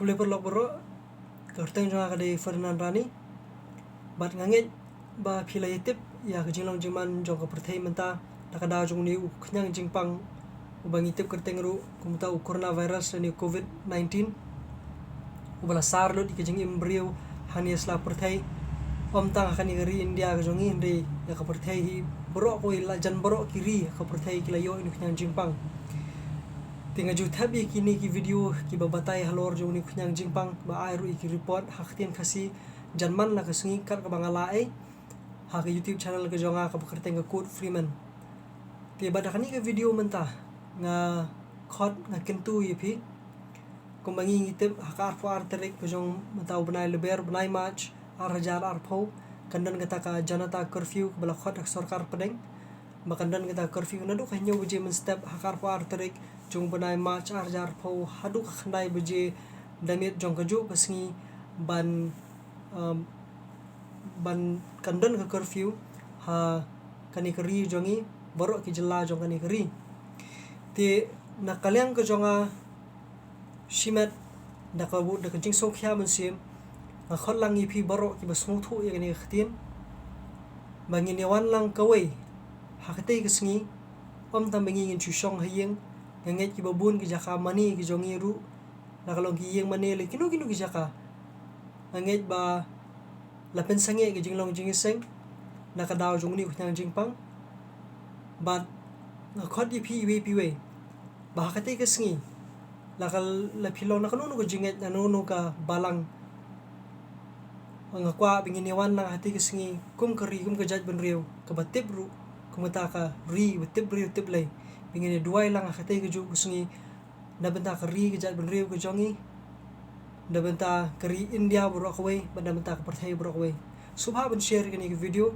kuble perlok bro kerteng jonga kade Ferdinand Rani bat ngangit ba philai tip ya ke jinglong jingman jong ka perthei menta nakada jong ni khnyang jingpang ubangi tip kerteng ru kumta coronavirus ni covid-19 ubala sarlo di kejing imbrio hani sla perthei tang akan ngeri India ke jongi ndei ya ka perthei hi bro ko ila jan bro kiri ka perthei kilayo ni khnyang jingpang tinga ju thabi kini ki video ki babatai halor jong ni khnyang jingpang ba ai ru ki report haktien khasi janman la ka singi kar ka bangala ai ha ke YouTube channel ke jonga ka kerteng ka Code Freeman ti badakani ke video menta nga khot nga kentu yipi kumbangi ngitip hakar far terik ke jong menta ubnai leber benai march arjar arpho kandan kata ka janata curfew bala khot sarkar pedeng makandan kita curfew nadu kanyo buje men step hakar far terik jong benai march arjar pho hadu khandai buje damit jong kaju kasingi ban kandan ka curfew ha kani keri jongi borok ki jela jong kani keri ti nakalyang ka jonga shimet dakabu dakajing sokhya mensim khot lang ipi borok ki basmu thu ya kani khtin bangin yawan lang kawai hakatei kasingi tam bengi ngin chushong hayeng nganget ki babun ki jaka mani ki jongi ru nakalong ki yeng mani le kinu ki jaka nganget ba lapen sange ki jinglong jingiseng nakadaw jongni khnyang jingpang bat khot ipi we ba hakatei kasingi lakal lapilo nakanunu ko jinget nanunu ka balang ngakwa bingin yawan lang hati kasingi kum kari kum kajat benriu ka batip ru kumata ka ri batip ri tip lay bingin duai lang hakatei kaju kasingi nabenta ka ri kajat benriu ka jongi nabenta kari India borok we nabenta ka perthai borok we subha ben share kani video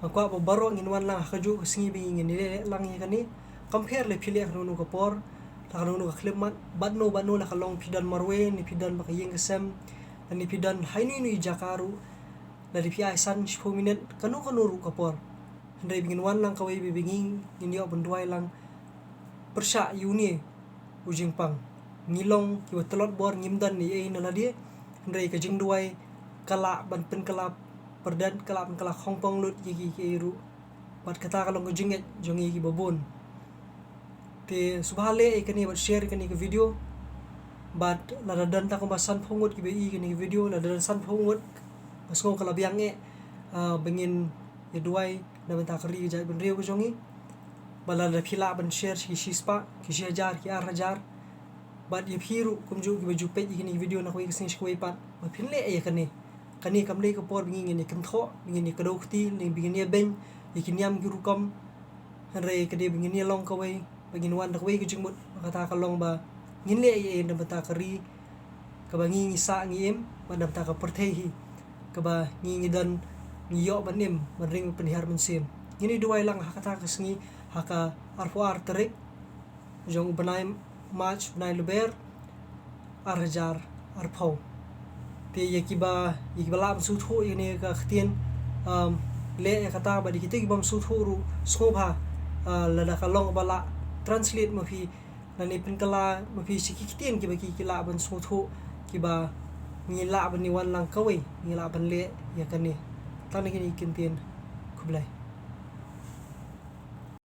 ngakwa ba baro nginwan lang kaju kasingi bingin ni lang yakani compare le phile nunu ka por takanunu ka klipmat badno la kalong pidan marwe ni pidan makayeng kasem ni pidan haini ni jakaru la di pi san 10 minit kanu ru kapor handai bingin wan lang kawai bibinging indio benduai lang persya yuni ujingpang ngilong ki telot bor ngimdan ni ei nala dia handai ka jingduai kala ban pen kala perdan kala hongpong lut ki ru bat kata kalong jinget jongi ki babon te subhale ikani bat share kani ke video bat ladadan ta kumbasan phongot ki bi kani video ladadan san phongot masgo kala biange bengin yeduai na benta kari jai benriu ko jongi bala da phila ban share ki shispa ki shajar ki arhajar bat ye phiru kumju ki baju pe kani video na ko iksin shkoi pat ba phinle e kani kamle ko por bingin ni kentho bingin ni kadokti ni bingin ye ben ikiniam ki rukom hanre kade bingin ye long kawai bangin wan dak we kujing mut kata kalong ba nginle ye na bata kari ka bangi ngisa ngiem badam ta ka perthei hi ka ba ngidan ngiyo banim manring penihar mensim ngini duai lang hakata kasngi haka arfo arterik jong banai march banai leber arjar arpho te yekiba lam su thu ini ka khtin le kata ba dikite ki bam su thu ru skobha lada kalong bala translate mafi nani penkala mafi sikikitien ki baki kila ban sotho ki ba ngila ban ni wan lang kawai ngila ban le ya kani tanagi ni kintien kublai